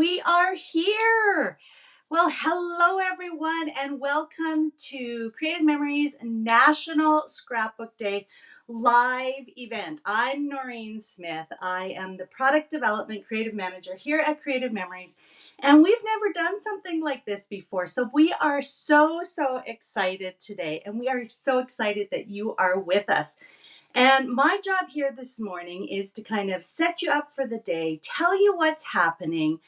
we are here. Well, hello everyone, and welcome to Creative Memories National Scrapbook Day live event. I'm Noreen Smith. I am the Product Development Creative Manager here at Creative Memories, and we've never done something like this before. So we are so excited today, and we are so excited that you are with us. And my job here this morning is to kind of set you up for the day, tell you what's happening,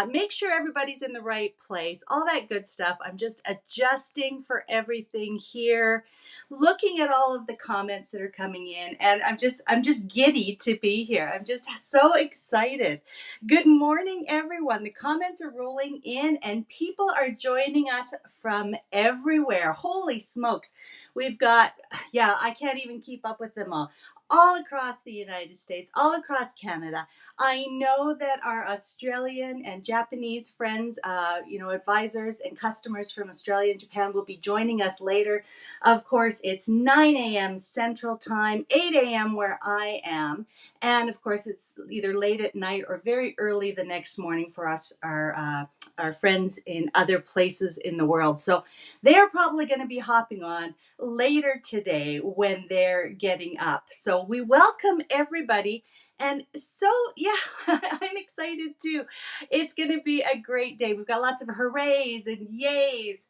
make sure everybody's in the right place, all that good stuff. I'm just adjusting for everything here, looking at all of the comments that are coming in, and I'm just giddy to be here. I'm just so excited. Good morning, everyone. The comments are rolling in, and people are joining us from everywhere. Holy smokes. We've got, I can't even keep up with them all across the United States, all across Canada. I know that our Australian and Japanese friends, advisors and customers from Australia and Japan will be joining us later. Of course, it's 9 a.m. Central Time, 8 a.m. where I am. And of course, it's either late at night or very early the next morning for us, our friends in other places in the world. So they're probably going to be hopping on later today when they're getting up. So we welcome everybody. And so, I'm excited too. It's going to be a great day. We've got lots of hoorays and yays.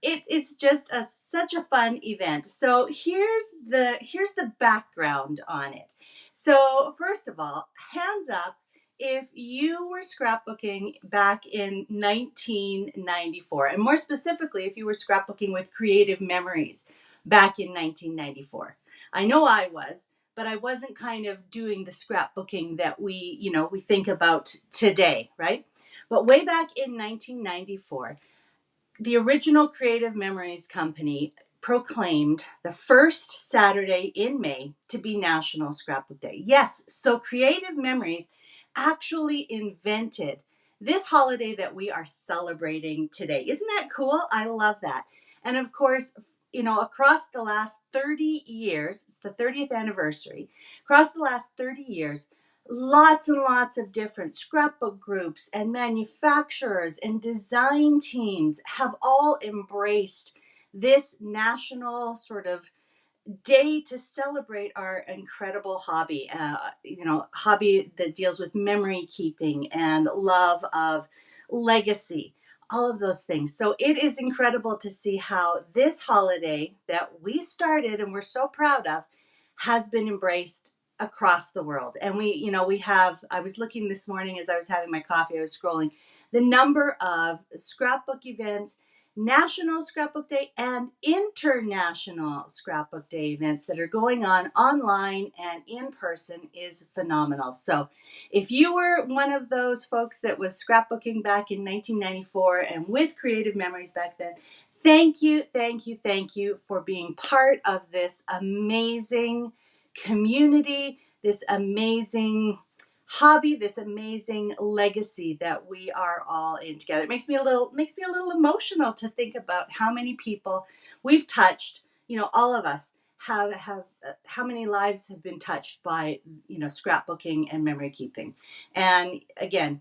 It's just such a fun event. So here's the background on it. So first of all, hands up if you were scrapbooking back in 1994, and more specifically, if you were scrapbooking with Creative Memories back in 1994. I know I was, but I wasn't kind of doing the scrapbooking that we think about today, right? But way back in 1994, the original Creative Memories company proclaimed the first Saturday in May to be National Scrapbook Day. Yes, so Creative Memories actually invented this holiday that we are celebrating today. Isn't that cool? I love that. And of course, across the last 30 years, it's the 30th anniversary, across the last 30 years, lots and lots of different scrapbook groups and manufacturers and design teams have all embraced this national sort of day to celebrate our incredible hobby, hobby that deals with memory keeping and love of legacy, all of those things. So it is incredible to see how this holiday that we started and we're so proud of has been embraced across the world. And I was looking this morning as I was having my coffee, I was scrolling the number of scrapbook events, National Scrapbook Day and International Scrapbook Day events that are going on online and in person is phenomenal. So if you were one of those folks that was scrapbooking back in 1994 and with Creative Memories back then, thank you for being part of this amazing community, this amazing hobby, this amazing legacy that we are all in together. It makes me a little emotional to think about how many people we've touched. All of us have how many lives have been touched by scrapbooking and memory keeping. And again,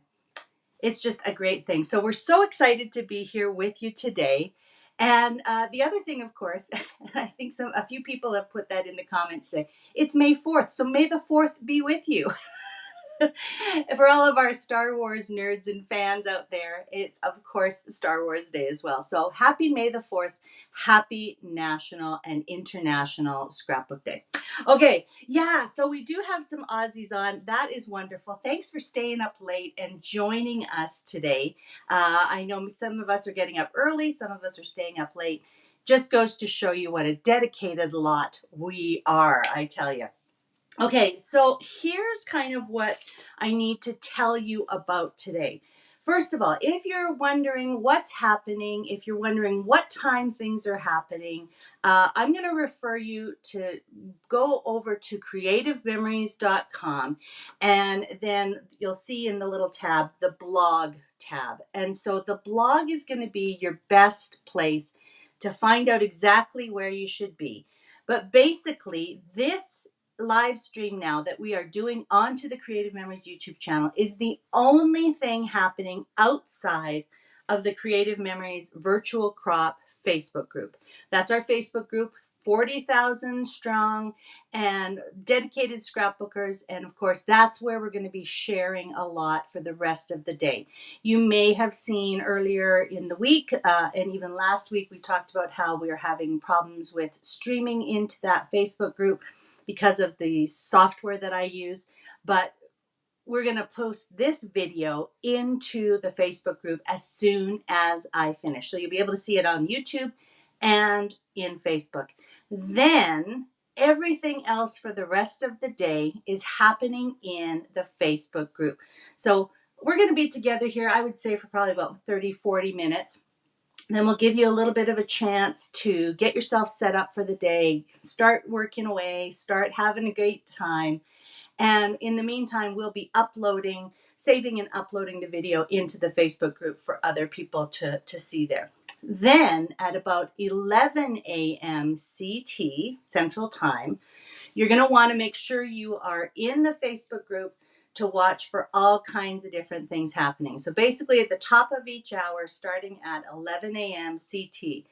it's just a great thing. So we're so excited to be here with you today. And the other thing, of course, I think a few people have put that in the comments today. It's May 4th, so may the 4th be with you. For all of our Star Wars nerds and fans out there, it's of course Star Wars Day as well. So happy May the 4th, happy National and International Scrapbook Day. Okay, so we do have some Aussies on. That is wonderful. Thanks for staying up late and joining us today. I know some of us are getting up early, some of us are staying up late. Just goes to show you what a dedicated lot we are, I tell you. Okay, so here's kind of what I need to tell you about today. First of all, if you're wondering what's happening, if you're wondering what time things are happening, I'm going to refer you to go over to creativememories.com, and then you'll see in the little tab, the blog tab. And so the blog is going to be your best place to find out exactly where you should be. But basically, this live stream now that we are doing onto the Creative Memories YouTube channel is the only thing happening outside of the Creative Memories Virtual Crop Facebook group. That's our Facebook group, 40,000 strong and dedicated scrapbookers. And of course, that's where we're going to be sharing a lot for the rest of the day. You may have seen earlier in the week and even last week, we talked about how we are having problems with streaming into that Facebook group because of the software that I use. But we're going to post this video into the Facebook group as soon as I finish. So you'll be able to see it on YouTube and in Facebook. Then everything else for the rest of the day is happening in the Facebook group. So we're going to be together here, I would say, for probably about 30, 40 minutes. Then we'll give you a little bit of a chance to get yourself set up for the day, start working away, start having a great time. And in the meantime, we'll be saving and uploading the video into the Facebook group for other people to see there. Then at about 11 a.m. CT, Central Time, you're going to want to make sure you are in the Facebook group to watch for all kinds of different things happening. So basically at the top of each hour, starting at 11 a.m. CT,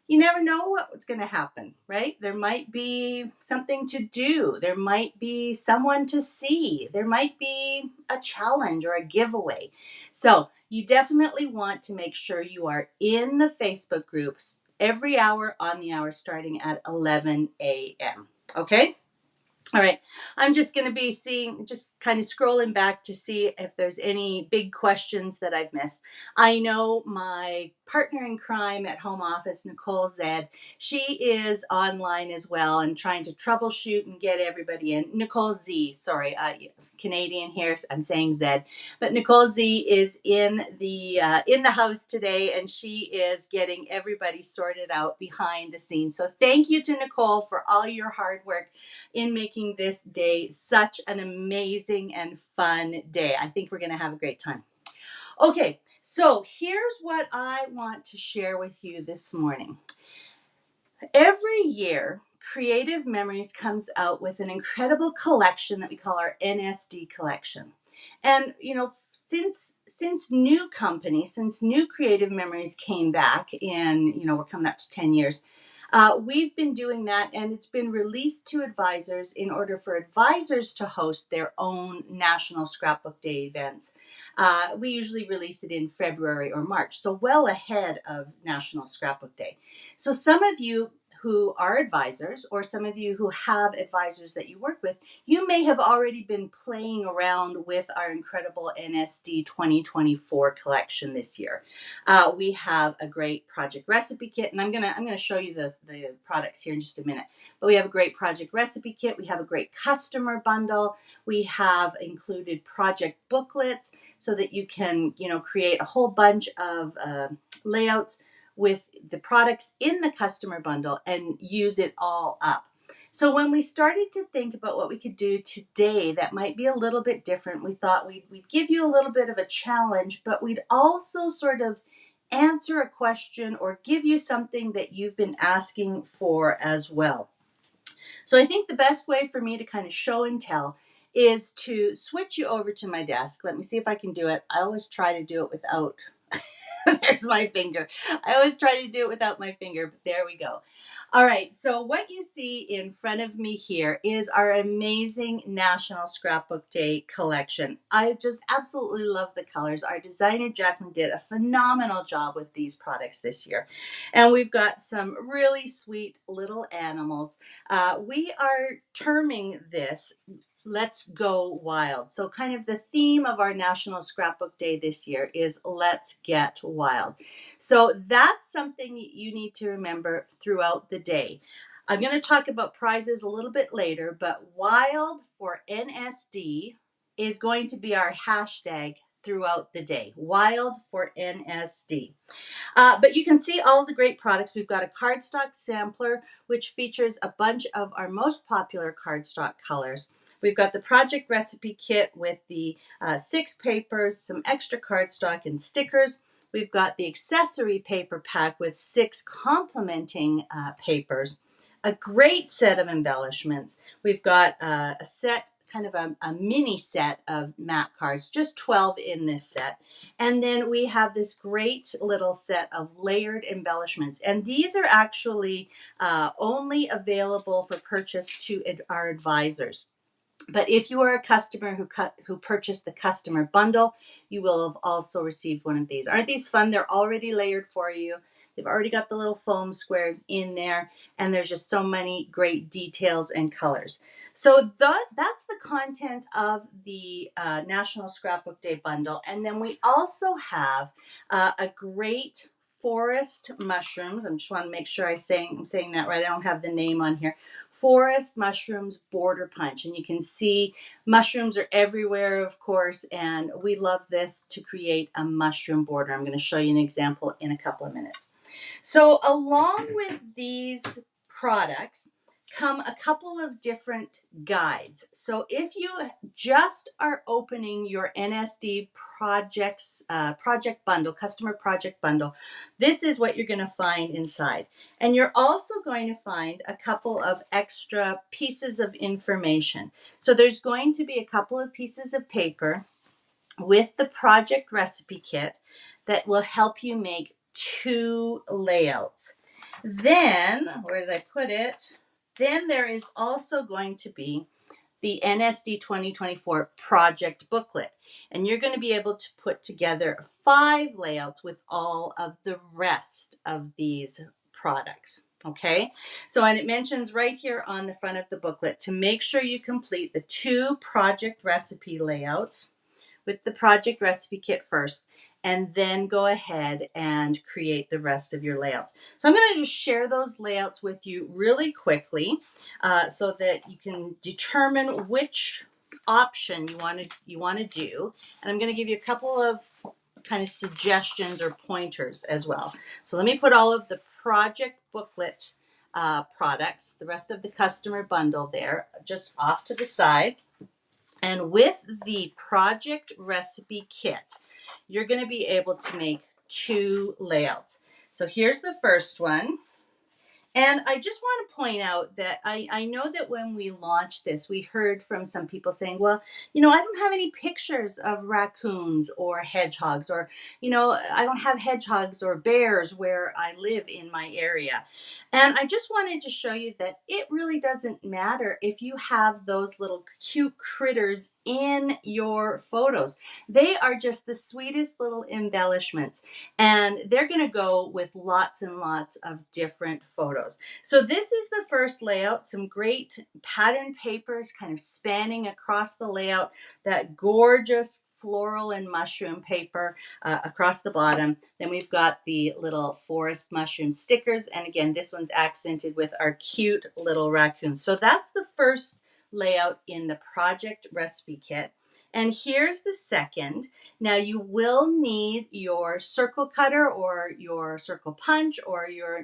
you never know what's going to happen, right? There might be something to do. There might be someone to see. There might be a challenge or a giveaway. So you definitely want to make sure you are in the Facebook groups every hour on the hour starting at 11 a.m. Okay? All right, I'm just going to be just kind of scrolling back to see if there's any big questions that I've missed. I know my partner in crime at home office, Nicole Zed, she is online as well and trying to troubleshoot and get everybody in. Nicole Z, sorry, Canadian here, I'm saying Zed, but Nicole Z is in the house today, and she is getting everybody sorted out behind the scenes. So thank you to Nicole for all your hard work in making this day such an amazing and fun day. I think we're going to have a great time. Okay, so here's what I want to share with you this morning. Every year, Creative Memories comes out with an incredible collection that we call our NSD collection. And, since new Creative Memories came back in, we're coming up to 10 years, we've been doing that, and it's been released to advisors in order for advisors to host their own National Scrapbook Day events. We usually release it in February or March, so well ahead of National Scrapbook Day. So some of you who are advisors, or some of you who have advisors that you work with, you may have already been playing around with our incredible NSD 2024 collection this year. We have a great project recipe kit, and I'm gonna show you the products here in just a minute. But we have a great project recipe kit. We have a great customer bundle. We have included project booklets so that you can create a whole bunch of layouts with the products in the customer bundle and use it all up. So when we started to think about what we could do today that might be a little bit different, we thought we'd give you a little bit of a challenge, but we'd also sort of answer a question or give you something that you've been asking for as well. So I think the best way for me to kind of show and tell is to switch you over to my desk. Let me see if I can do it. I always try to do it without there's my finger. I always try to do it without my finger, but there we go. All right, so what you see in front of me here is our amazing National Scrapbook Day collection. I just absolutely love the colors. Our designer, Jacqueline, did a phenomenal job with these products this year. And we've got some really sweet little animals. We are terming this Let's Go Wild. So kind of the theme of our National Scrapbook Day this year is Let's Get Wild. So that's something you need to remember throughout the day. I'm going to talk about prizes a little bit later, but Wild for NSD is going to be our hashtag throughout the day. Wild for NSD. But you can see all the great products. We've got a cardstock sampler, which features a bunch of our most popular cardstock colors. We've got the project recipe kit with the 6 papers, some extra cardstock and stickers. We've got the accessory paper pack with 6 complementing papers. a great set of embellishments. We've got a set, kind of a mini set of map cards, just 12 in this set. And then we have this great little set of layered embellishments. And these are actually only available for purchase to our advisors. But if you are a customer who purchased the customer bundle, you will have also received one of these. Aren't these fun? They're already layered for you. They've already got the little foam squares in there, and there's just so many great details and colors. So that's the content of the National Scrapbook Day bundle. And then we also have a great forest mushrooms. I just want to make sure I'm saying that right. I don't have the name on here. Forest mushrooms border punch, and you can see mushrooms are everywhere, of course, and we love this to create a mushroom border. I'm going to show you an example in a couple of minutes. So along with these products come a couple of different guides. So if you just are opening your NSD project bundle, customer project bundle, this is what you're going to find inside. And you're also going to find a couple of extra pieces of information. So there's going to be a couple of pieces of paper with the project recipe kit that will help you make 2 layouts. Then, where did I put it? Then there is also going to be the NSD 2024 project booklet. And you're going to be able to put together 5 layouts with all of the rest of these products. Okay, so and it mentions right here on the front of the booklet to make sure you complete the 2 project recipe layouts with the project recipe kit first, and then go ahead and create the rest of your layouts. So I'm going to just share those layouts with you really quickly so that you can determine which option you want to do. And I'm going to give you a couple of kind of suggestions or pointers as well. So let me put all of the project booklet products, the rest of the customer bundle there, just off to the side. And with the project recipe kit, you're going to be able to make 2 layouts. So here's the first one. And I just want to point out that I know that when we launched this, we heard from some people saying, well, I don't have any pictures of raccoons or hedgehogs, or, I don't have hedgehogs or bears where I live in my area. And I just wanted to show you that it really doesn't matter if you have those little cute critters in your photos. They are just the sweetest little embellishments, and they're going to go with lots and lots of different photos. So this is the first layout, some great pattern papers kind of spanning across the layout, that gorgeous floral and mushroom paper across the bottom. Then we've got the little forest mushroom stickers. And again, this one's accented with our cute little raccoons. So that's the first layout in the project recipe kit. And here's the second. Now you will need your circle cutter or your circle punch or your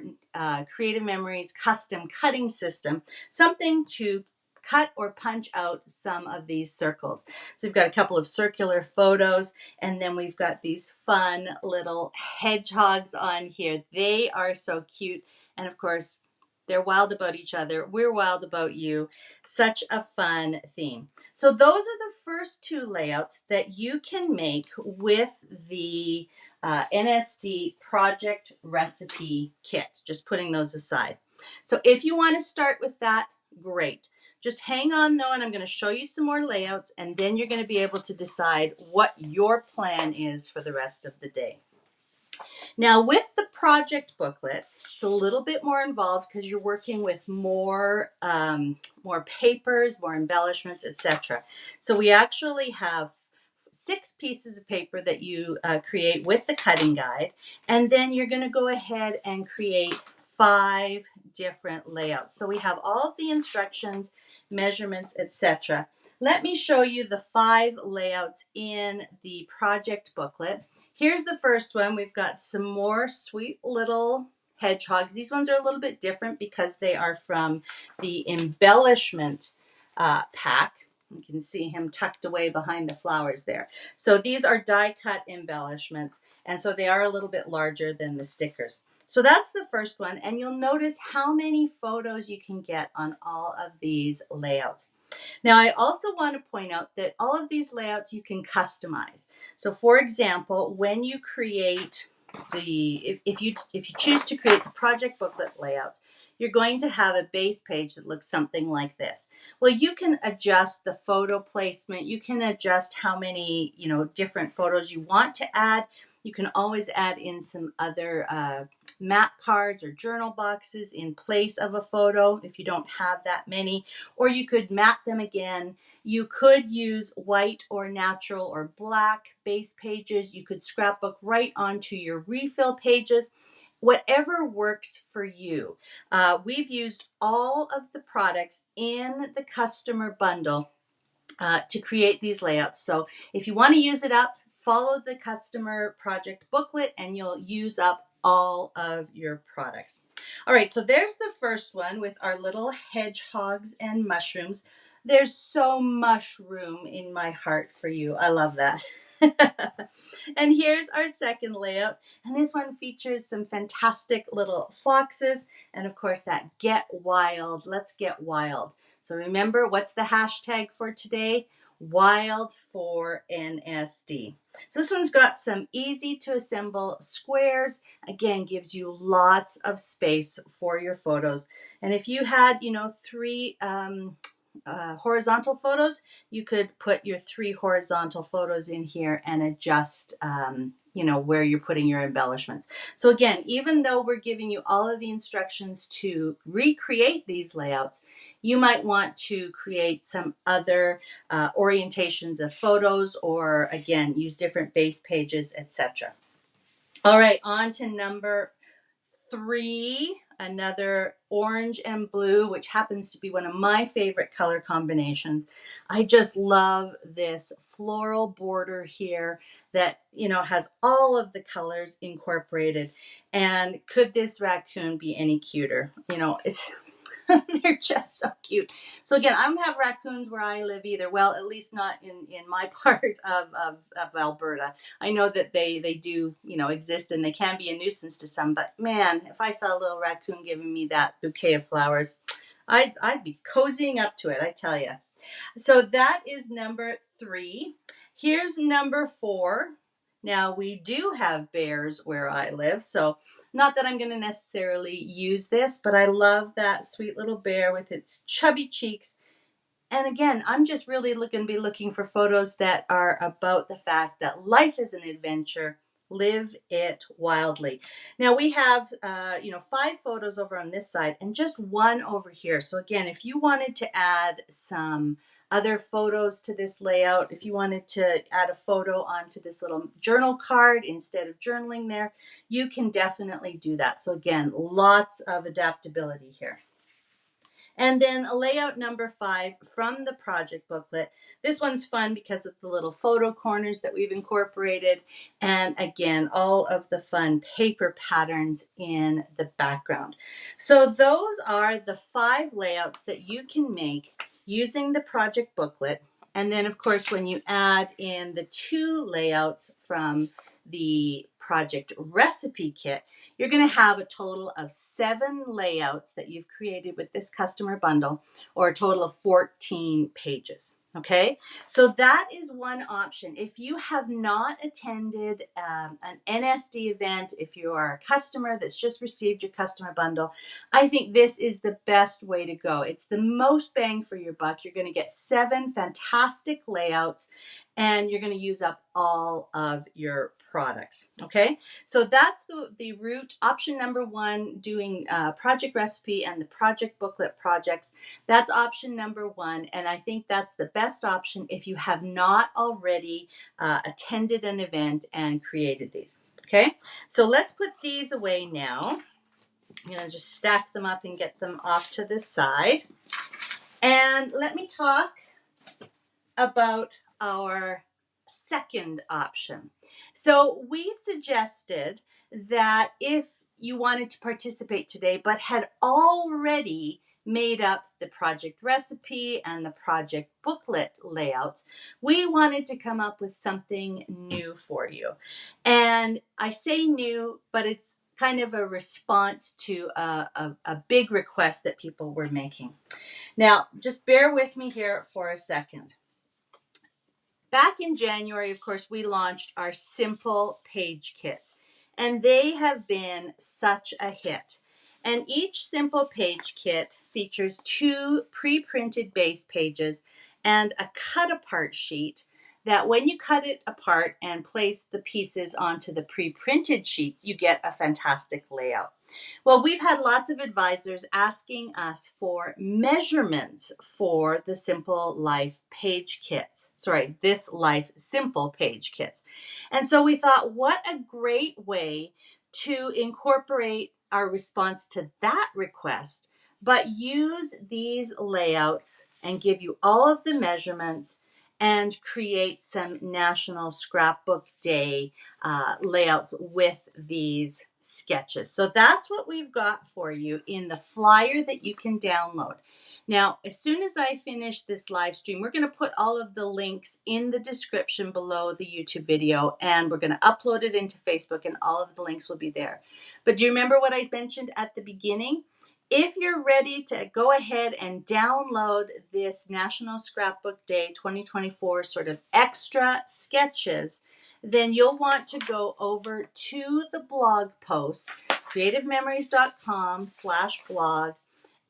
Creative Memories custom cutting system, something to cut or punch out some of these circles. So we've got a couple of circular photos, and then we've got these fun little hedgehogs on here. They are so cute. And of course, they're wild about each other. We're wild about you. Such a fun theme. So those are the first 2 layouts that you can make with the NSD project recipe kit. Just putting those aside. So if you want to start with that, great. Just hang on though, and I'm going to show you some more layouts, and then you're going to be able to decide what your plan is for the rest of the day. Now with the project booklet, it's a little bit more involved because you're working with more papers, more embellishments, etc. So we actually have 6 pieces of paper that you create with the cutting guide, and then you're going to go ahead and create 5 different layouts. So we have all of the instructions, measurements, etc. Let me show you the 5 layouts in the project booklet. Here's the first one. We've got some more sweet little hedgehogs. These ones are a little bit different because they are from the embellishment pack. You can see him tucked away behind the flowers there. So these are die cut embellishments, and so they are a little bit larger than the stickers. So that's the first one. And you'll notice how many photos you can get on all of these layouts. Now, I also want to point out that all of these layouts you can customize. So for example, when you create if you choose to create the project booklet layouts, you're going to have a base page that looks something like this. Well, you can adjust the photo placement. You can adjust how many, different photos you want to add. You can always add in some other map cards or journal boxes in place of a photo if you don't have that many, or you could map them again. You could use white or natural or black base pages. You could scrapbook right onto your refill pages. Whatever works for you. We've used all of the products in the customer bundle to create these layouts. So if you want to use it up, follow the customer project booklet and you'll use up all of your products. All right, so there's the first one with our little hedgehogs and mushrooms. There's so much room in my heart for you. I love that. And here's our second layout. And this one features some fantastic little foxes. And of course that get wild. Let's get wild. So remember, what's the hashtag for today? Wild for NSD. So this one's got some easy to assemble squares. Again, gives you lots of space for your photos. And if you had, three horizontal photos, you could put your 3 horizontal photos in here and adjust, where you're putting your embellishments. So again, even though we're giving you all of the instructions to recreate these layouts, you might want to create some other orientations of photos, or again, use different base pages, etc. All right, on to number 3, another orange and blue, which happens to be one of my favorite color combinations. I just love this floral border here that, has all of the colors incorporated. And could this raccoon be any cuter? It's they're just so cute. So again, I don't have raccoons where I live either. Well, at least not in my part of Alberta. I know that they do, exist and they can be a nuisance to some, but man, if I saw a little raccoon giving me that bouquet of flowers, I'd be cozying up to it, I tell you. So that is number 3. Here's number 4. Now we do have bears where I live, so not that I'm going to necessarily use this, but I love that sweet little bear with its chubby cheeks. And again, I'm just really going to be looking for photos that are about the fact that life is an adventure. Live it wildly. Now we have, 5 photos over on this side and just 1 over here. So again, if you wanted to add some other photos to this layout, if you wanted to add a photo onto this little journal card instead of journaling there, you can definitely do that. So again, lots of adaptability here. And then a layout number 5 from the project booklet. This one's fun because of the little photo corners that we've incorporated. And again, all of the fun paper patterns in the background. So those are the 5 layouts that you can make using the project booklet. And then of course, when you add in the 2 layouts from the project recipe kit, you're going to have a total of 7 layouts that you've created with this customer bundle, or a total of 14 pages. Okay, so that is one option. If you have not attended an NSD event, if you are a customer that's just received your customer bundle, I think this is the best way to go. It's the most bang for your buck. You're going to get 7 fantastic layouts and you're going to use up all of your products. Okay, so that's the route. Option number 1, doing project recipe and the project booklet projects. That's option number 1, and I think that's the best option if you have not already attended an event and created these. Okay, so let's put these away now. I'm going to just stack them up and get them off to the side. And let me talk about our second option. So we suggested that if you wanted to participate today but had already made up the project recipe and the project booklet layouts, we wanted to come up with something new for you. And I say new, but it's kind of a response to a big request that people were making. Now, just bear with me here for a second. Back in January, of course, we launched our simple page kits, and they have been such a hit. And each simple page kit features 2 pre-printed base pages and a cut apart sheet that when you cut it apart and place the pieces onto the pre-printed sheets, you get a fantastic layout. Well, we've had lots of advisors asking us for measurements for the Simple Life page kits. Sorry, this Life Simple page kits. And so we thought, what a great way to incorporate our response to that request, but use these layouts and give you all of the measurements and create some National Scrapbook Day layouts with these sketches. So that's what we've got for you in the flyer that you can download. Now, as soon as I finish this live stream, we're going to put all of the links in the description below the YouTube video, and we're going to upload it into Facebook, and all of the links will be there. But do you remember what I mentioned at the beginning? If you're ready to go ahead and download this National Scrapbook Day 2024 sort of extra sketches, then you'll want to go over to the blog post, creativememories.com/blog,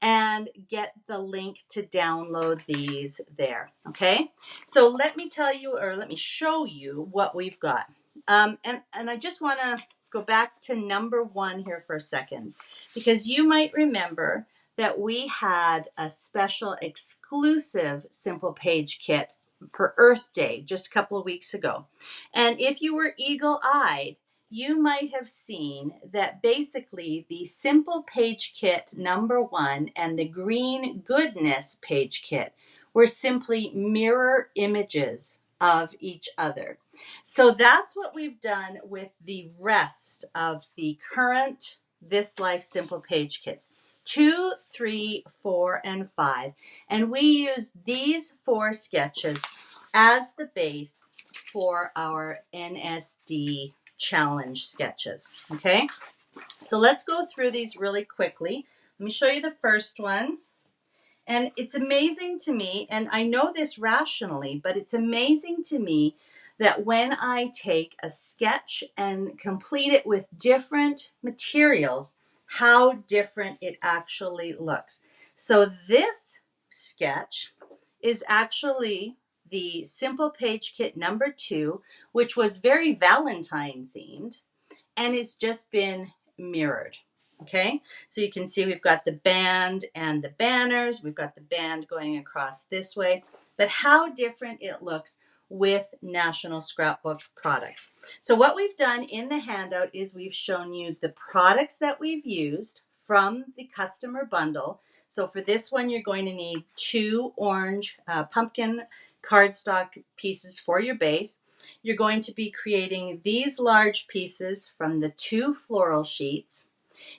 and get the link to download these there. Okay, so let me tell you, or let me show you what we've got. And I just want to go back to number 1 here for a second, because you might remember that we had a special exclusive simple page kit for Earth Day just a couple of weeks ago. And if you were eagle-eyed, you might have seen that basically the simple page kit number 1 and the green goodness page kit were simply mirror images of each other. So that's what we've done with the rest of the current This Life Simple page kits. 2, 3, 4, and 5. And we use these 4 sketches as the base for our NSD challenge sketches. Okay, so let's go through these really quickly. Let me show you the first one. And it's amazing to me, and I know this rationally, but it's amazing to me that when I take a sketch and complete it with different materials, how different it actually looks. So this sketch is actually the simple page kit number 2, which was very Valentine themed and it's just been mirrored. Okay, so you can see we've got the band and the banners. We've got the band going across this way, but how different it looks with National Scrapbook products. So what we've done in the handout is we've shown you the products that we've used from the customer bundle. So for this one, you're going to need 2 orange pumpkin cardstock pieces for your base. You're going to be creating these large pieces from the 2 floral sheets.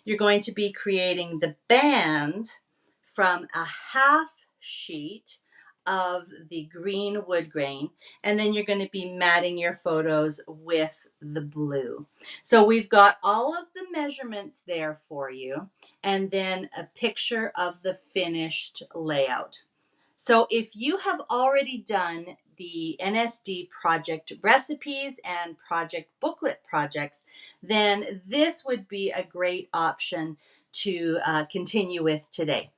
You're going to be creating the band from a half sheet of the green wood grain, and then you're going to be matting your photos with the blue. So we've got all of the measurements there for you, and then a picture of the finished layout. So if you have already done the NSD project recipes and project booklet projects, then this would be a great option to continue with today.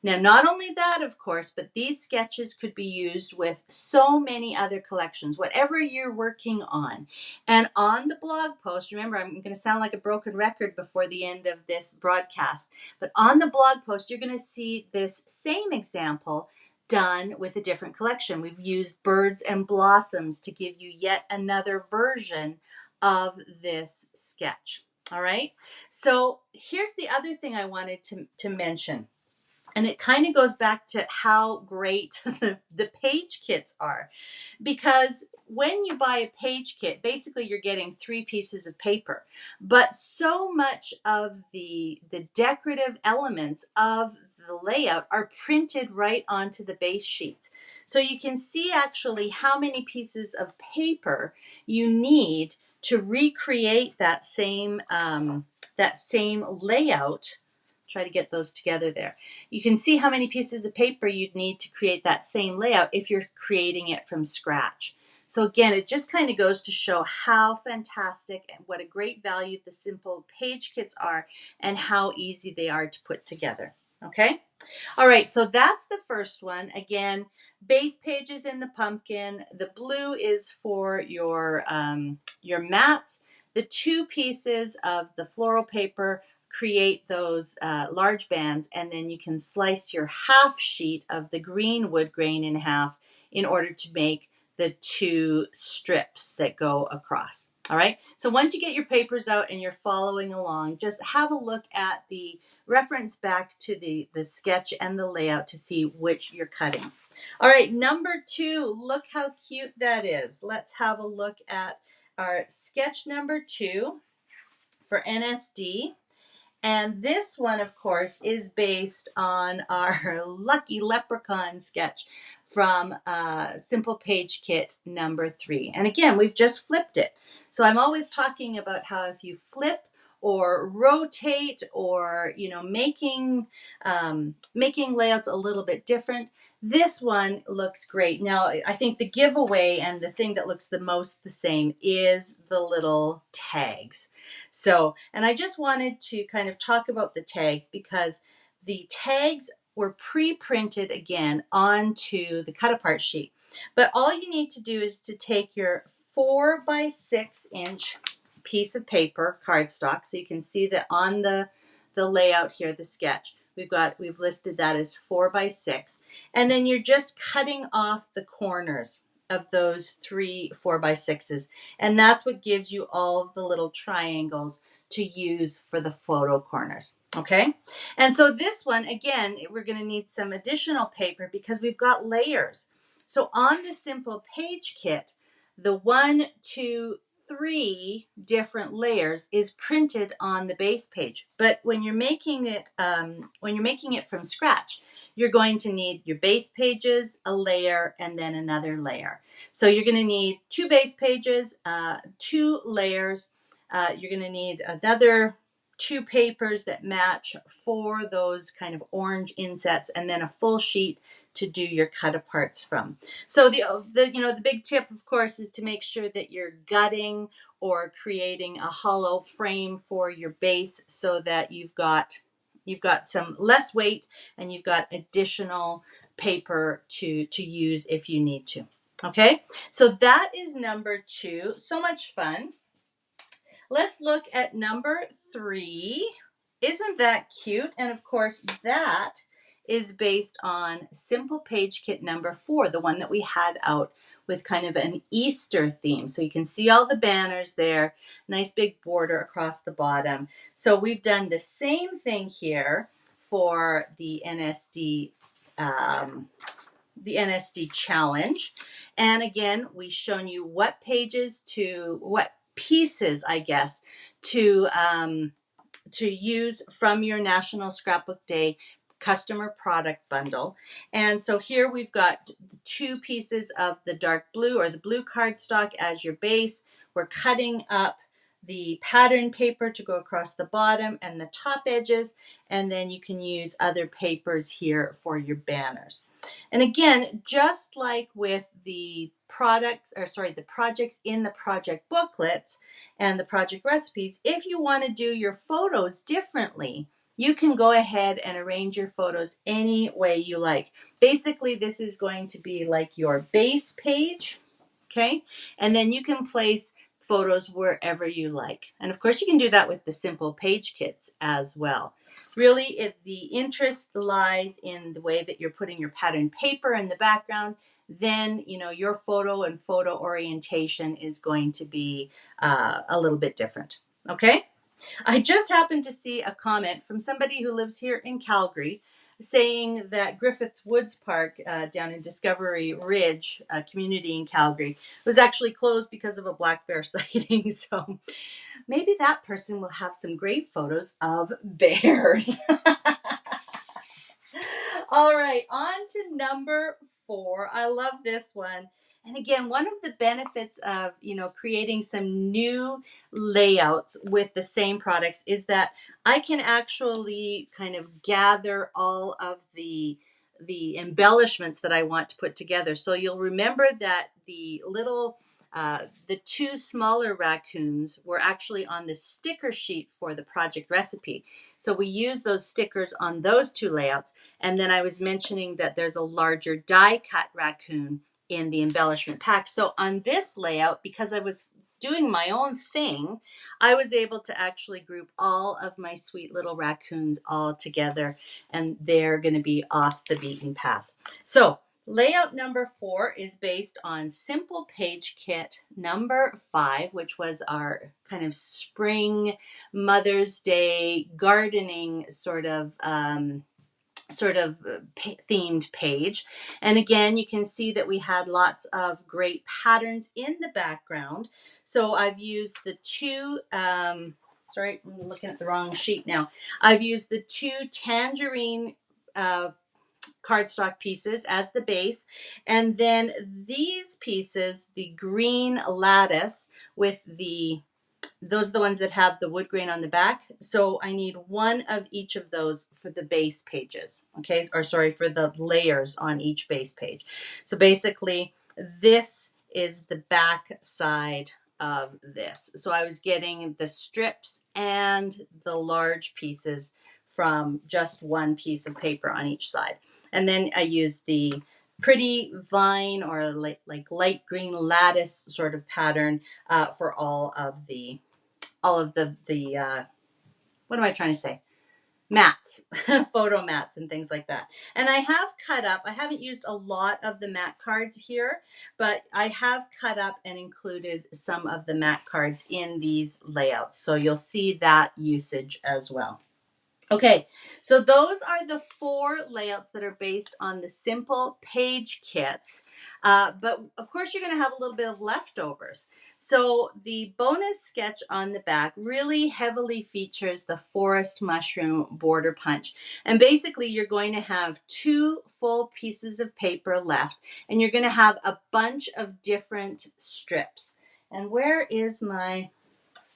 Now, not only that, of course, but these sketches could be used with so many other collections, whatever you're working on. And on the blog post, remember, I'm going to sound like a broken record before the end of this broadcast, but on the blog post, you're going to see this same example done with a different collection. We've used birds and blossoms to give you yet another version of this sketch. All right. So here's the other thing I wanted to mention. And it kind of goes back to how great the page kits are. Because when you buy a page kit, basically you're getting 3 pieces of paper. But so much of the decorative elements of the layout are printed right onto the base sheets. So you can see actually how many pieces of paper you need to recreate that same layout, try to get those together there. You can see how many pieces of paper you'd need to create that same layout if you're creating it from scratch. So again, it just kind of goes to show how fantastic and what a great value the simple page kits are and how easy they are to put together. Okay? All right, so that's the first one. Again, base pages in the pumpkin. The blue is for your mats. The two pieces of the floral paper create those large bands, and then you can slice your half sheet of the green wood grain in half in order to make the two strips that go across. All right, so once you get your papers out and you're following along, just have a look at the reference back to the sketch and the layout to see which you're cutting. All right, number 2, look how cute that is. Let's have a look at our sketch number 2 for NSD. And this one, of course, is based on our Lucky Leprechaun sketch from Simple Page Kit number 3. And again, we've just flipped it. So I'm always talking about how if you flip or rotate or, making layouts a little bit different, this one looks great. Now, I think the giveaway and the thing that looks the most the same is the little tags. So, and I just wanted to kind of talk about the tags because the tags were pre-printed again onto the cut apart sheet. But all you need to do is to take your 4 by 6 inch piece of paper, cardstock, so you can see that on the layout here, the sketch, we've listed that as 4 by 6, and then you're just cutting off the corners of those 3 4 by 6s, and that's what gives you all of the little triangles to use for the photo corners. Okay, and so this one, again, we're going to need some additional paper because we've got layers. So on the Simple Page Kit, the 1, 2, 3 different layers is printed on the base page. But when you're making it from scratch, you're going to need your base pages, a layer, and then another layer. So you're going to need 2 base pages, 2 layers. You're going to need another 2 papers that match for those kind of orange insets, and then a full sheet to do your cut aparts from. So the big tip, of course, is to make sure that you're gutting or creating a hollow frame for your base so that you've got some less weight and you've got additional paper to use if you need to. Okay, so that is number 2. So much fun. Let's look at number 3. Isn't that cute? And of course, that is based on Simple Page Kit number 4, the one that we had out with kind of an Easter theme. So you can see all the banners there, nice big border across the bottom. So we've done the same thing here for the NSD challenge. And again, we've shown you what pieces, I guess, to use from your National Scrapbook Day customer product bundle. And so here we've got 2 pieces of the dark blue or the blue cardstock as your base. We're cutting up the pattern paper to go across the bottom and the top edges, and then you can use other papers here for your banners. And again, just like with the projects in the project booklets and the project recipes, if you want to do your photos differently, you can go ahead and arrange your photos any way you like. Basically, this is going to be like your base page, okay? And then you can place photos wherever you like. And of course, you can do that with the Simple Page Kits as well. Really, the interest lies in the way that you're putting your pattern paper in the background. Then, your photo and photo orientation is going to be a little bit different, okay? I just happened to see a comment from somebody who lives here in Calgary saying that Griffith Woods Park down in Discovery Ridge community in Calgary was actually closed because of a black bear sighting. So maybe that person will have some great photos of bears. All right, on to number 4. I love this one. And again, one of the benefits of, creating some new layouts with the same products is that I can actually kind of gather all of the embellishments that I want to put together. So you'll remember that the two smaller raccoons were actually on the sticker sheet for the project recipe. So we use those stickers on those two layouts. And then I was mentioning that there's a larger die cut raccoon in the embellishment pack. So on this layout, because I was doing my own thing, I was able to actually group all of my sweet little raccoons all together, and they're going to be off the beaten path. So layout number 4 is based on Simple Page Kit number 5, which was our kind of spring Mother's Day gardening sort of themed page. And again, you can see that we had lots of great patterns in the background. So I've used the two, sorry, I'm looking at the wrong sheet now. I've used the two tangerine cardstock pieces as the base. And then these pieces, the green lattice with those are the ones that have the wood grain on the back. So I need one of each of those for the base pages, okay? Or sorry, for the layers on each base page. So basically, this is the back side of this. So I was getting the strips and the large pieces from just one piece of paper on each side. And then I used the pretty vine or like light green lattice sort of pattern for all of the what am I trying to say? Mats, photo mats and things like that. And I have cut up, I haven't used a lot of the mat cards here, but I have cut up and included some of the mat cards in these layouts. So you'll see that usage as well. Okay, so those are the 4 layouts that are based on the Simple Page Kits. But of course, you're going to have a little bit of leftovers. So the bonus sketch on the back really heavily features the forest mushroom border punch. And basically, you're going to have 2 full pieces of paper left, and you're going to have a bunch of different strips. And where is my...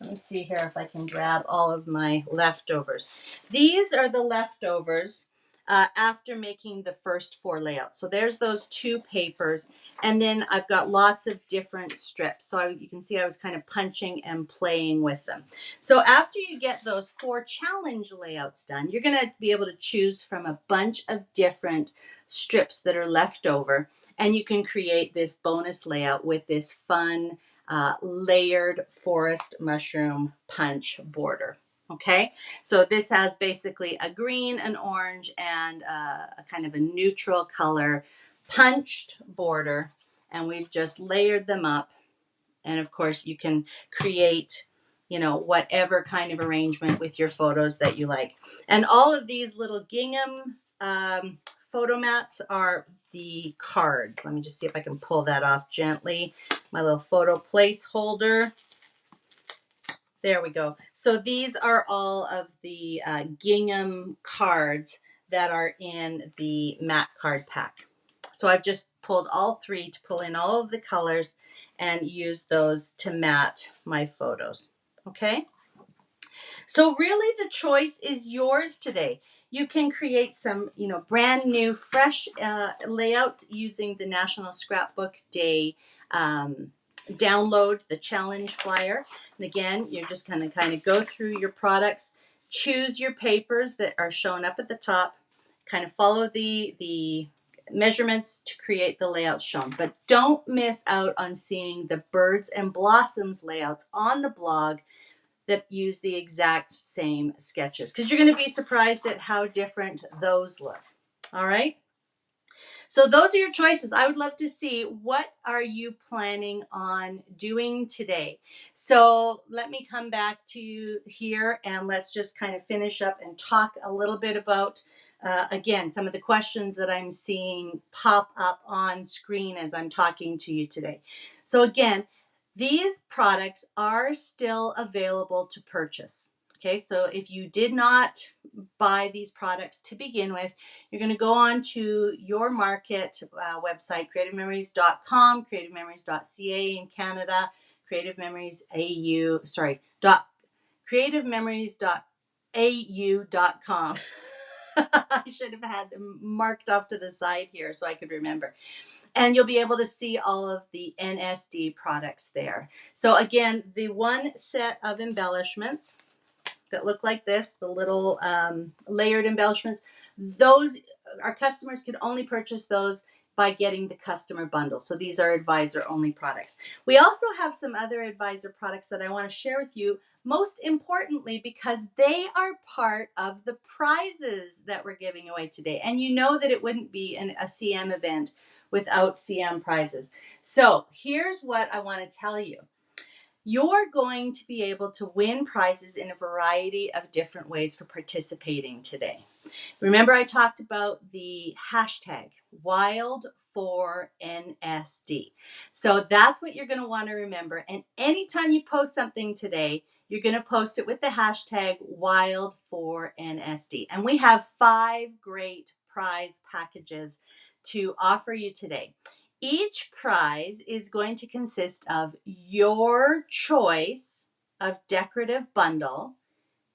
Let me see here if I can grab all of my leftovers. These are the leftovers after making the first 4 layouts. So there's those 2 papers. And then I've got lots of different strips. So you can see I was kind of punching and playing with them. So after you get those 4 challenge layouts done, you're going to be able to choose from a bunch of different strips that are left over. And you can create this bonus layout with this fun layered forest mushroom punch border. Okay, so this has basically a green, an orange, and a kind of a neutral color punched border, and we've just layered them up. And of course, you can create, whatever kind of arrangement with your photos that you like. And all of these little gingham photo mats are the cards. Let me just see if I can pull that off gently. My little photo placeholder. There we go. So these are all of the gingham cards that are in the mat card pack. So I've just pulled all 3 to pull in all of the colors and use those to mat my photos. Okay. So really the choice is yours today. You can create some, brand new, fresh layouts using the National Scrapbook Day download, the challenge flyer. And again, you're just going to kind of go through your products, choose your papers that are shown up at the top, kind of follow the measurements to create the layouts shown. But don't miss out on seeing the birds and blossoms layouts on the blog that use the exact same sketches, because you're going to be surprised at how different those look. All right. So those are your choices. I would love to see, what are you planning on doing today? So let me come back to you here and let's just kind of finish up and talk a little bit about, again, some of the questions that I'm seeing pop up on screen as I'm talking to you today. So again, these products are still available to purchase. Okay, so if you did not buy these products to begin with, you're going to go on to your market website, creativememories.com, creativememories.ca in Canada, creativememories.au.com. I should have had them marked off to the side here so I could remember. And you'll be able to see all of the NSD products there. So again, the one set of embellishments that look like this, the little layered embellishments, those, our customers can only purchase those by getting the customer bundle. So these are advisor only products. We also have some other advisor products that I want to share with you, most importantly because they are part of the prizes that we're giving away today. And you know that it wouldn't be a CM event without CM prizes. So here's what I want to tell you. You're going to be able to win prizes in a variety of different ways for participating today. Remember, I talked about the hashtag Wild4NSD. So that's what you're going to want to remember. And anytime you post something today, you're going to post it with the hashtag Wild4NSD. And we have 5 great prize packages to offer you today. Each prize is going to consist of your choice of decorative bundle.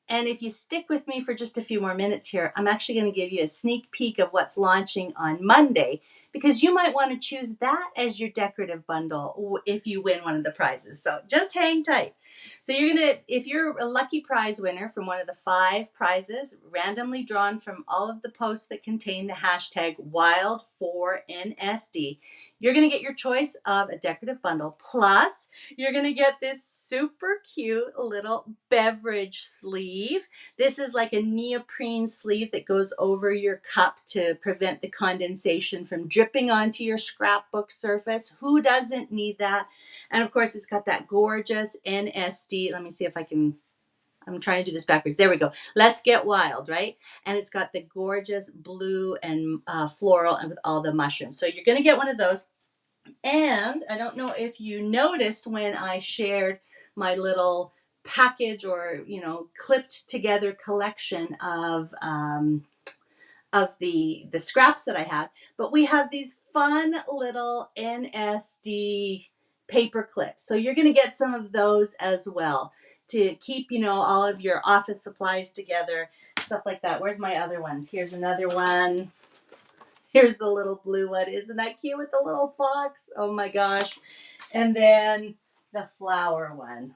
And if you stick with me for just a few more minutes here, I'm actually going to give you a sneak peek of what's launching on Monday, because you might want to choose that as your decorative bundle if you win one of the prizes. So just hang tight. So you're going to, if you're a lucky prize winner from one of the 5 prizes randomly drawn from all of the posts that contain the hashtag Wild4NSD, you're going to get your choice of a decorative bundle. Plus, you're going to get this super cute little beverage sleeve. This is like a neoprene sleeve that goes over your cup to prevent the condensation from dripping onto your scrapbook surface. Who doesn't need that? And of course, it's got that gorgeous NSD. Let me see if I can, I'm trying to do this backwards. There we go. Let's get wild, right? And it's got the gorgeous blue and floral and with all the mushrooms. So you're going to get one of those. And I don't know if you noticed when I shared my little package or, clipped together collection of the scraps that I have, but we have these fun little NSD paper clips. So you're going to get some of those as well to keep, all of your office supplies together, stuff like that. Where's my other ones? Here's another one. Here's the little blue one. Isn't that cute with the little fox? Oh my gosh. And then the flower one.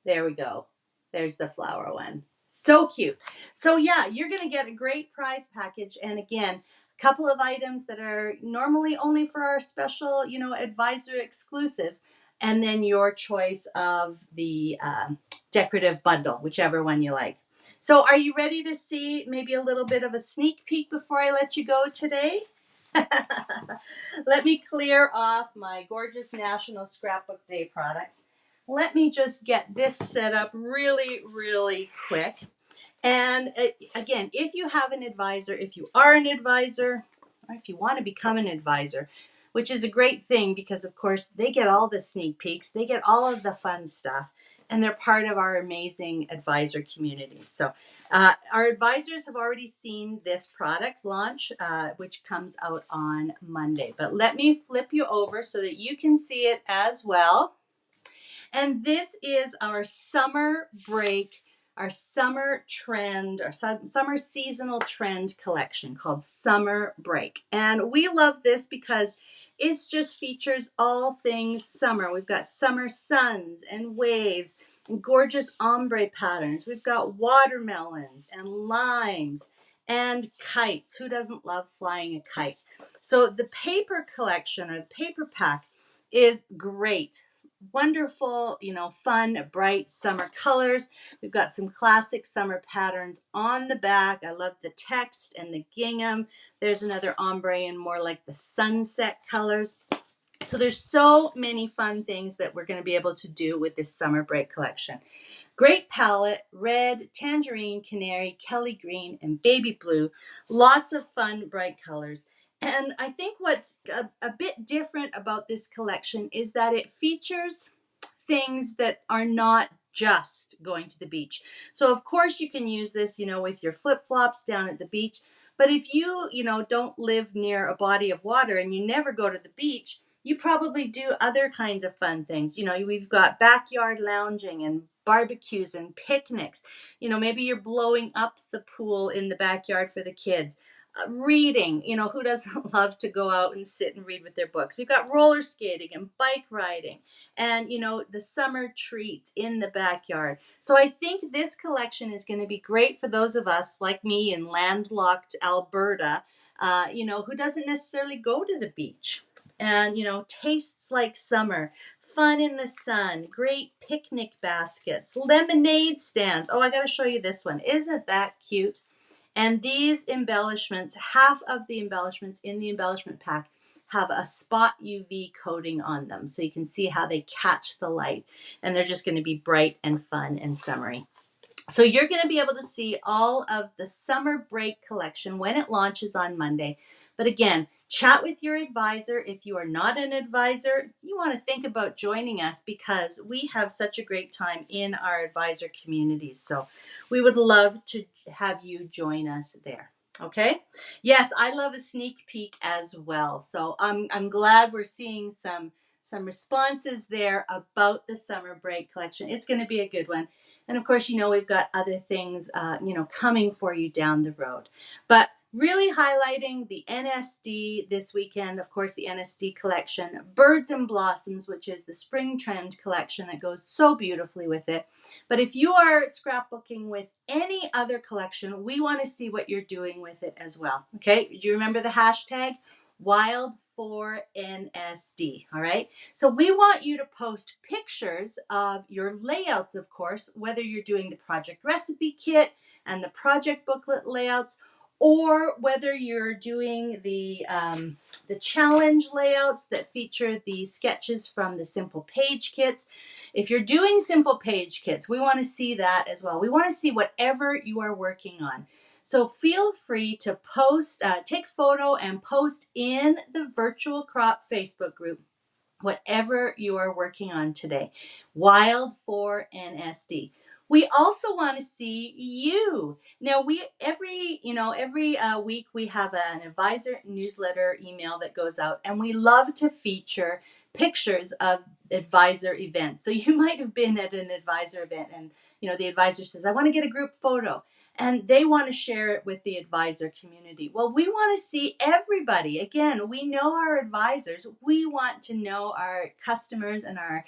There we go. There's the flower one. So cute. So yeah, you're going to get a great prize package. And again, a couple of items that are normally only for our special, advisor exclusives. And then your choice of the decorative bundle, whichever one you like. So are you ready to see maybe a little bit of a sneak peek before I let you go today? Let me clear off my gorgeous National Scrapbook Day products. Let me just get this set up really, really quick. And again, if you have an advisor, if you are an advisor, or if you want to become an advisor, which is a great thing because, of course, they get all the sneak peeks, they get all of the fun stuff, and they're part of our amazing advisor community. So our advisors have already seen this product launch, which comes out on Monday. But let me flip you over so that you can see it as well. And this is our summer break, our summer trend, our summer seasonal trend collection called Summer Break. And we love this because it just features all things summer. We've got summer suns and waves and gorgeous ombre patterns. We've got watermelons and limes and kites. Who doesn't love flying a kite? So the paper collection or the paper pack is great. Wonderful, fun, bright summer colors. We've got some classic summer patterns on the back. I love the text and the gingham. There's another ombre and more like the sunset colors. So there's so many fun things that we're going to be able to do with this summer break collection. Great palette, red, tangerine, canary, Kelly green, and baby blue. Lots of fun, bright colors. And I think what's a bit different about this collection is that it features things that are not just going to the beach. So of course you can use this, with your flip-flops down at the beach. But if you, don't live near a body of water and you never go to the beach, you probably do other kinds of fun things. We've got backyard lounging and barbecues and picnics. Maybe you're blowing up the pool in the backyard for the kids. Reading, who doesn't love to go out and sit and read with their books? We've got roller skating and bike riding and, the summer treats in the backyard. So I think this collection is going to be great for those of us like me in landlocked Alberta, who doesn't necessarily go to the beach. And, tastes like summer, fun in the sun, great picnic baskets, lemonade stands. Oh, I got to show you this one. Isn't that cute? And these embellishments, half of the embellishments in the embellishment pack have a spot UV coating on them. So you can see how they catch the light. And they're just going to be bright and fun and summery. So you're going to be able to see all of the summer break collection when it launches on Monday. But again, chat with your advisor. If you are not an advisor, you want to think about joining us because we have such a great time in our advisor communities. So we would love to have you join us there. Okay. Yes, I love a sneak peek as well. So I'm glad we're seeing some responses there about the summer break collection. It's going to be a good one. And of course, we've got other things, coming for you down the road. But really highlighting the NSD this weekend, of course, the NSD collection, Birds and Blossoms, which is the spring trend collection that goes so beautifully with it. But if you are scrapbooking with any other collection, we want to see what you're doing with it as well. Okay, do you remember the hashtag? Wild4NSD, all right? So we want you to post pictures of your layouts, of course, whether you're doing the project recipe kit and the project booklet layouts, or whether you're doing the challenge layouts that feature the sketches from the simple page kits. If you're doing simple page kits, we want to see that as well. We want to see whatever you are working on. So feel free to post, take photo and post in the Virtual Crop Facebook group, whatever you are working on today. Wild4NSD. We also want to see you. Now, every week we have an advisor newsletter email that goes out, and we love to feature pictures of advisor events. So you might have been at an advisor event, and the advisor says, "I want to get a group photo." And they want to share it with the advisor community. Well, we want to see everybody. Again, we know our advisors. We want to know our customers and our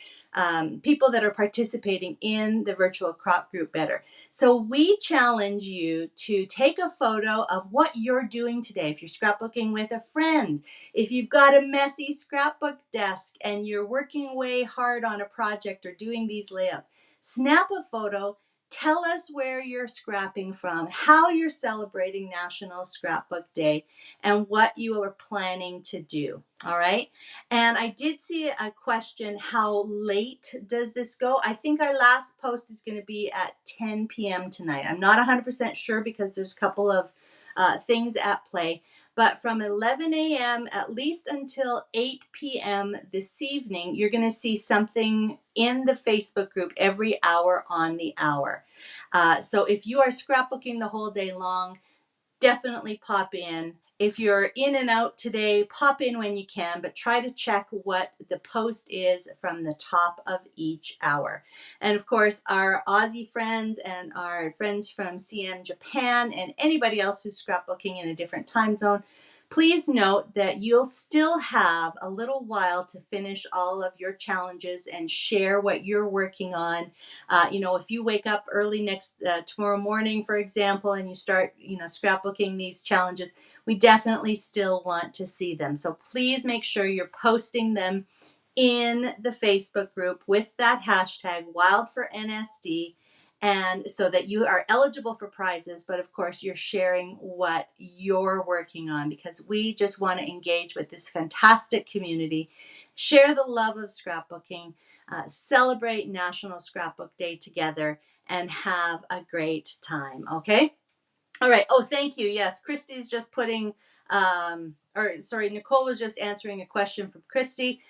people that are participating in the virtual crop group better. So we challenge you to take a photo of what you're doing today. If you're scrapbooking with a friend, if you've got a messy scrapbook desk and you're working away hard on a project or doing these layouts, snap a photo. Tell us where you're scrapping from, how you're celebrating National Scrapbook Day, and what you are planning to do. All right. And I did see a question, how late does this go? I think our last post is going to be at 10 p.m. tonight. I'm not 100% sure because there's a couple of things at play. But from 11 a.m. at least until 8 p.m. this evening, you're going to see something in the Facebook group every hour on the hour. So if you are scrapbooking the whole day long, definitely pop in. If you're in and out today, pop in when you can, but try to check what the post is from the top of each hour. And of course, our Aussie friends and our friends from CM Japan and anybody else who's scrapbooking in a different time zone, please note that you'll still have a little while to finish all of your challenges and share what you're working on. If you wake up early tomorrow morning, for example, and you start, scrapbooking these challenges, we definitely still want to see them. So please make sure you're posting them in the Facebook group with that hashtag Wild4NSD, and so that you are eligible for prizes, but of course you're sharing what you're working on, because we just want to engage with this fantastic community, share the love of scrapbooking, celebrate National Scrapbook Day together, and have a great time. Okay. All right. Oh, thank you. Yes, Christy's just putting Nicole was just answering a question from Christy.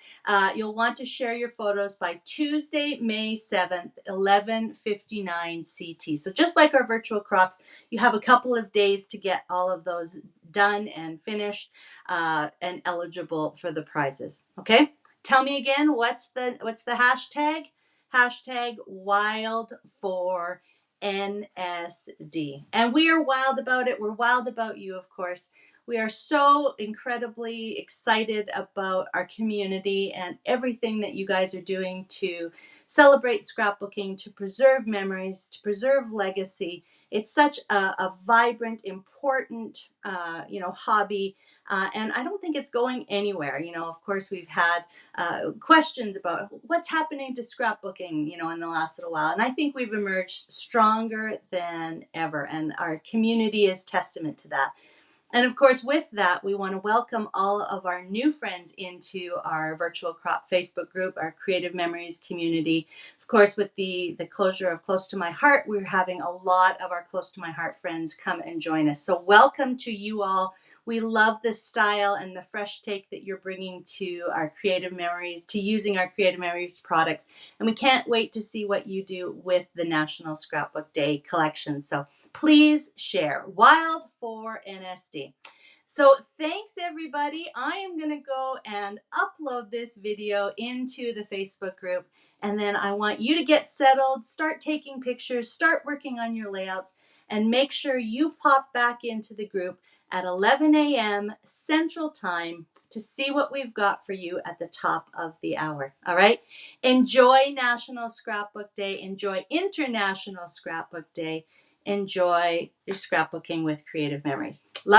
You'll want to share your photos by Tuesday, May 7th, 11:59 CT. So just like our virtual crops, you have a couple of days to get all of those done and finished and eligible for the prizes. Okay? Tell me again, what's the hashtag? Hashtag wild for NSD. And we are wild about it. We're wild about you, of course. We are so incredibly excited about our community and everything that you guys are doing to celebrate scrapbooking, to preserve memories, to preserve legacy. It's such a vibrant, important, hobby. And I don't think it's going anywhere. Of course, we've had questions about what's happening to scrapbooking, in the last little while. And I think we've emerged stronger than ever. And our community is testament to that. And of course, with that, we want to welcome all of our new friends into our Virtual Crop Facebook group, our Creative Memories community. Of course, with the closure of Close to My Heart, we're having a lot of our Close to My Heart friends come and join us. So welcome to you all. We love the style and the fresh take that you're bringing to our Creative Memories, to using our Creative Memories products. And we can't wait to see what you do with the National Scrapbook Day collection. So please share. Wild for NSD. So thanks everybody. I am going to go and upload this video into the Facebook group. And then I want you to get settled, start taking pictures, start working on your layouts, and make sure you pop back into the group at 11 a.m. Central Time to see what we've got for you at the top of the hour. All right? Enjoy National Scrapbook Day. Enjoy International Scrapbook Day. Enjoy your scrapbooking with Creative Memories. Love